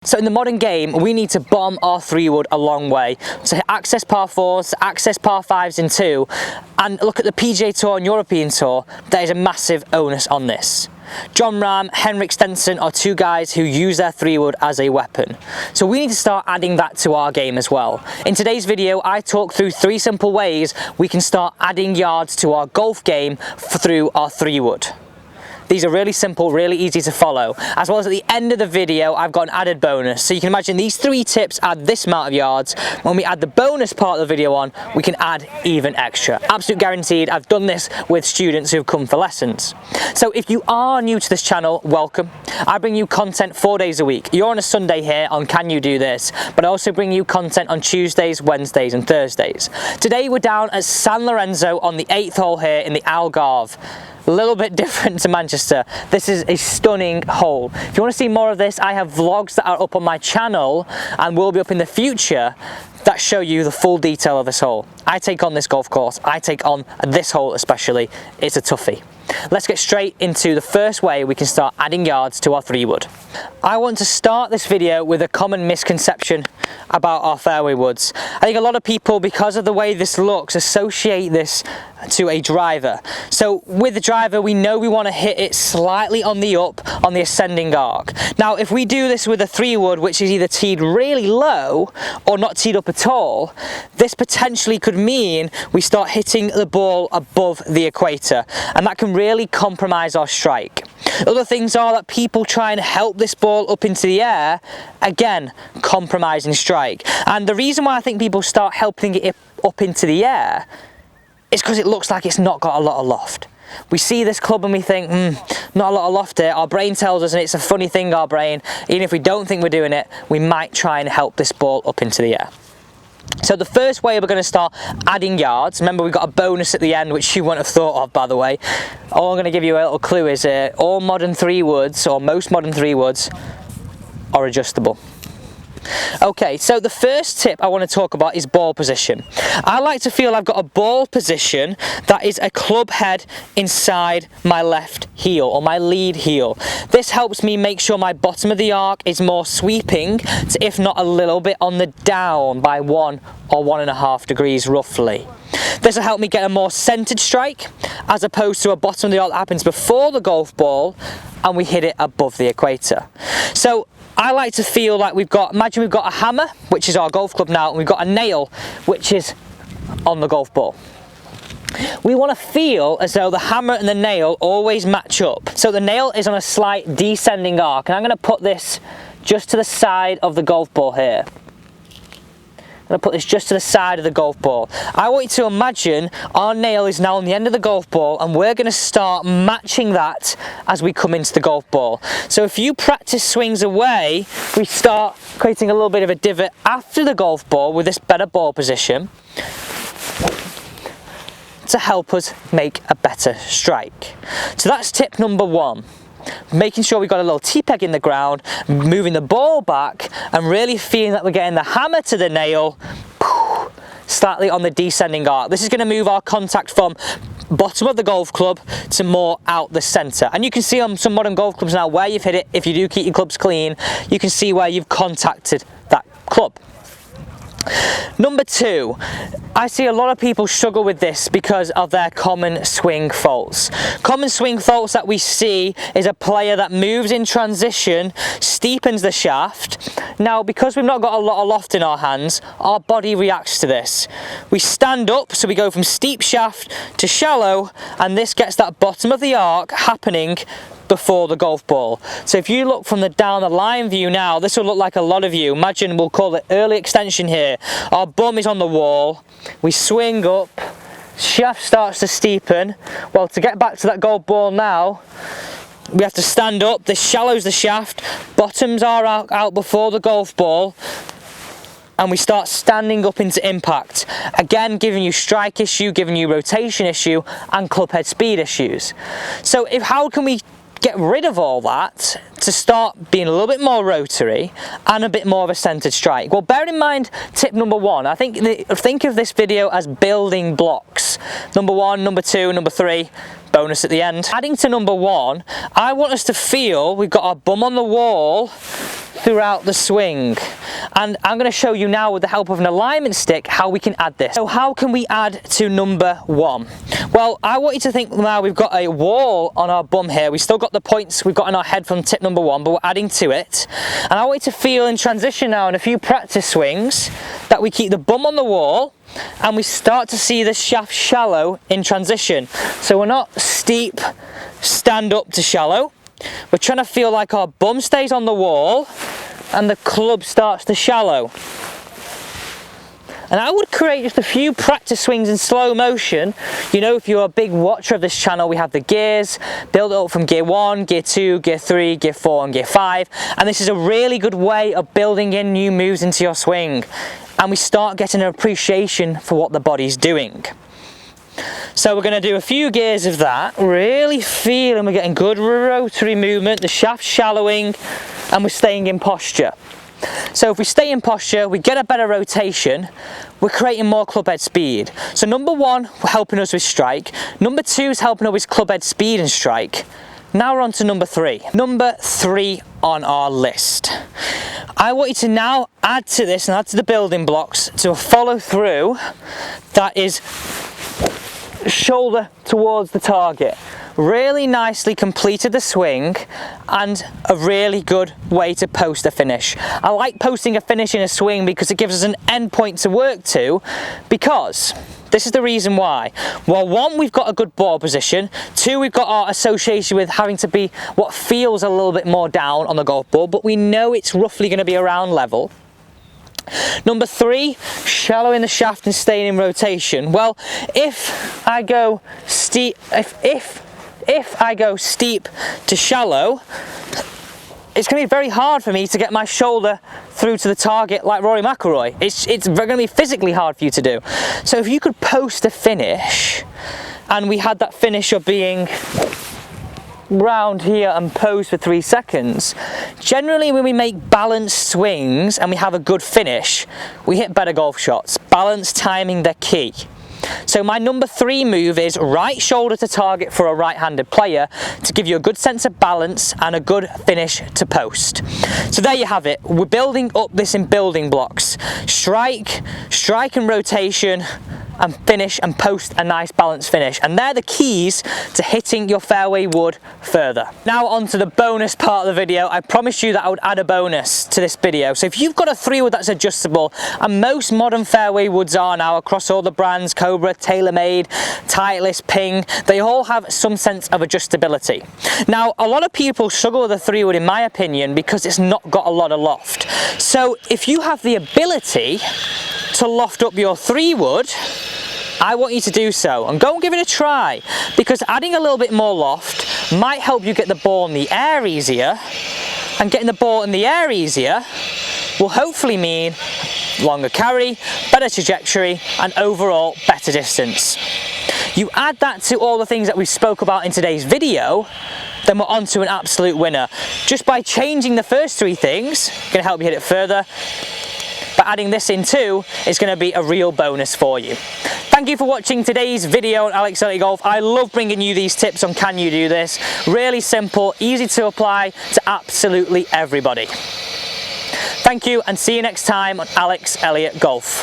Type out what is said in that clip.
So in the modern game, we need to bomb our 3-wood a long way. To access par 4s, to access par 5s in 2, and look at the PGA Tour and European Tour, there is a massive onus on this. John Rahm, Henrik Stenson are two guys who use their 3-wood as a weapon. So we need to start adding that to our game as well. In today's video, I talk through 3 simple ways we can start adding yards to our golf game through our 3-wood. These are really simple, really easy to follow. As well as at the end of the video, I've got an added bonus. So you can imagine these 3 tips add this amount of yards. When we add the bonus part of the video on, we can add even extra. Absolute guaranteed. I've done this with students who've come for lessons. So if you are new to this channel, welcome. I bring you content 4 days a week. You're on a Sunday here on Can You Do This? But I also bring you content on Tuesdays, Wednesdays and Thursdays. Today we're down at San Lorenzo on the 8th hole here in the Algarve. A little bit different to Manchester. This is a stunning hole. If you want to see more of this, I have vlogs that are up on my channel and will be up in the future that show you the full detail of this hole. I take on this golf course, I take on this hole especially. It's a toughie. Let's get straight into the first way we can start adding yards to our 3-wood. I want to start this video with a common misconception about our fairway woods. I think a lot of people, because of the way this looks, associate this to a driver. So with the driver, we know we want to hit it slightly on the up, on the ascending arc. Now, if we do this with a 3-wood, which is either teed really low or not teed up at all, this potentially could mean we start hitting the ball above the equator, and that can really compromise our strike. Other things are that people try and help this ball up into the air, again, compromising strike. And the reason why I think people start helping it up into the air is because it looks like it's not got a lot of loft. We see this club and we think, not a lot of loft here. Our brain tells us, and it's a funny thing, our brain, even if we don't think we're doing it, we might try and help this ball up into the air. So the first way we're going to start adding yards, remember we've got a bonus at the end which you wouldn't have thought of, by the way. All I'm going to give you a little clue is all modern 3-woods, or most modern 3-woods, are adjustable. Okay, so the first tip I want to talk about is ball position. I like to feel I've got a ball position that is a club head inside my left heel, or my lead heel. This helps me make sure my bottom of the arc is more sweeping, to, if not a little bit on the down by 1 or 1.5 degrees roughly. This will help me get a more centered strike, as opposed to a bottom of the arc that happens before the golf ball and we hit it above the equator. So I like to feel like imagine we've got a hammer, which is our golf club now, and we've got a nail, which is on the golf ball. We want to feel as though the hammer and the nail always match up. So the nail is on a slight descending arc, and I'm going to put this just to the side of the golf ball here. I'm going to put this just to the side of the golf ball. I want you to imagine our nail is now on the end of the golf ball, and we're going to start matching that as we come into the golf ball. So if you practice swings away, we start creating a little bit of a divot after the golf ball with this better ball position to help us make a better strike. So that's tip number 1. Making sure we've got a little T-peg in the ground, moving the ball back, and really feeling that we're getting the hammer to the nail slightly on the descending arc. This is going to move our contact from bottom of the golf club to more out the centre. And you can see on some modern golf clubs now where you've hit it. If you do keep your clubs clean, you can see where you've contacted that club. Number 2, I see a lot of people struggle with this because of their common swing faults. Common swing faults that we see is a player that moves in transition, steepens the shaft. Now, because we've not got a lot of loft in our hands, our body reacts to this. We stand up, so we go from steep shaft to shallow, and this gets that bottom of the arc happening before the golf ball. So if you look from the down the line view now, this will look like a lot of you. Imagine, we'll call it early extension here. Our bum is on the wall, we swing up, shaft starts to steepen. Well, to get back to that golf ball now, we have to stand up, this shallows the shaft, bottoms are out before the golf ball, and we start standing up into impact. Again, giving you strike issue, giving you rotation issue, and club head speed issues. So how can we get rid of all that to start being a little bit more rotary and a bit more of a centered strike? Well, bear in mind tip number 1. I think of this video as building blocks. Number 1, number 2, number 3, bonus at the end. Adding to number 1, I want us to feel we've got our bum on the wall, throughout the swing. And I'm going to show you now with the help of an alignment stick how we can add this. So how can we add to number 1? Well, I want you to think now we've got a wall on our bum here. We've still got the points we've got in our head from tip number 1, but we're adding to it. And I want you to feel in transition now in a few practice swings that we keep the bum on the wall and we start to see the shaft shallow in transition. So we're not steep, stand up to shallow. We're trying to feel like our bum stays on the wall and the club starts to shallow. And I would create just a few practice swings in slow motion. You know, if you're a big watcher of this channel, we have the gears, build it up from gear 1, gear 2, gear 3, gear 4 and gear 5. And this is a really good way of building in new moves into your swing. And we start getting an appreciation for what the body's doing. So we're going to do a few gears of that, really feeling we're getting good rotary movement, the shaft shallowing, and we're staying in posture. So if we stay in posture, we get a better rotation, we're creating more club head speed. So number 1, helping us with strike. Number 2 is helping us with club head speed and strike. Now we're on to number 3. Number 3 on our list. I want you to now add to this and add to the building blocks to a follow through that is shoulder towards the target. Really nicely completed the swing and a really good way to post a finish. I like posting a finish in a swing because it gives us an end point to work to, because this is the reason why. Well, 1, we've got a good ball position. 2, we've got our association with having to be what feels a little bit more down on the golf ball, but we know it's roughly going to be around level. Number 3, shallow in the shaft and staying in rotation. Well, if I go steep, if I go steep to shallow, it's going to be very hard for me to get my shoulder through to the target like Rory McIlroy. It's going to be physically hard for you to do. So if you could post a finish, and we had that finish of being round here and pose for 3 seconds, generally when we make balanced swings and we have a good finish, we hit better golf shots. Balance, timing, they're key. So my number 3 move is right shoulder to target for a right-handed player to give you a good sense of balance and a good finish to post. So there you have it. We're building up this in building blocks. Strike and rotation, and finish and post a nice balanced finish. And they're the keys to hitting your fairway wood further. Now on to the bonus part of the video. I promised you that I would add a bonus to this video. So if you've got a 3-wood that's adjustable, and most modern fairway woods are now across all the brands, Cobra, TaylorMade, Titleist, Ping, they all have some sense of adjustability. Now a lot of people struggle with a 3-wood in my opinion because it's not got a lot of loft. So if you have the ability to loft up your 3-wood, I want you to do so and go and give it a try, because adding a little bit more loft might help you get the ball in the air easier, and getting the ball in the air easier will hopefully mean longer carry, better trajectory and overall better distance. You add that to all the things that we spoke about in today's video, then we're on to an absolute winner. Just by changing the first 3 things, going to help you hit it further. But adding this in too is going to be a real bonus for you. Thank you for watching today's video on Alex Elliott Golf. I love bringing you these tips on can you do this. Really simple, easy to apply to absolutely everybody. Thank you and see you next time on Alex Elliott Golf.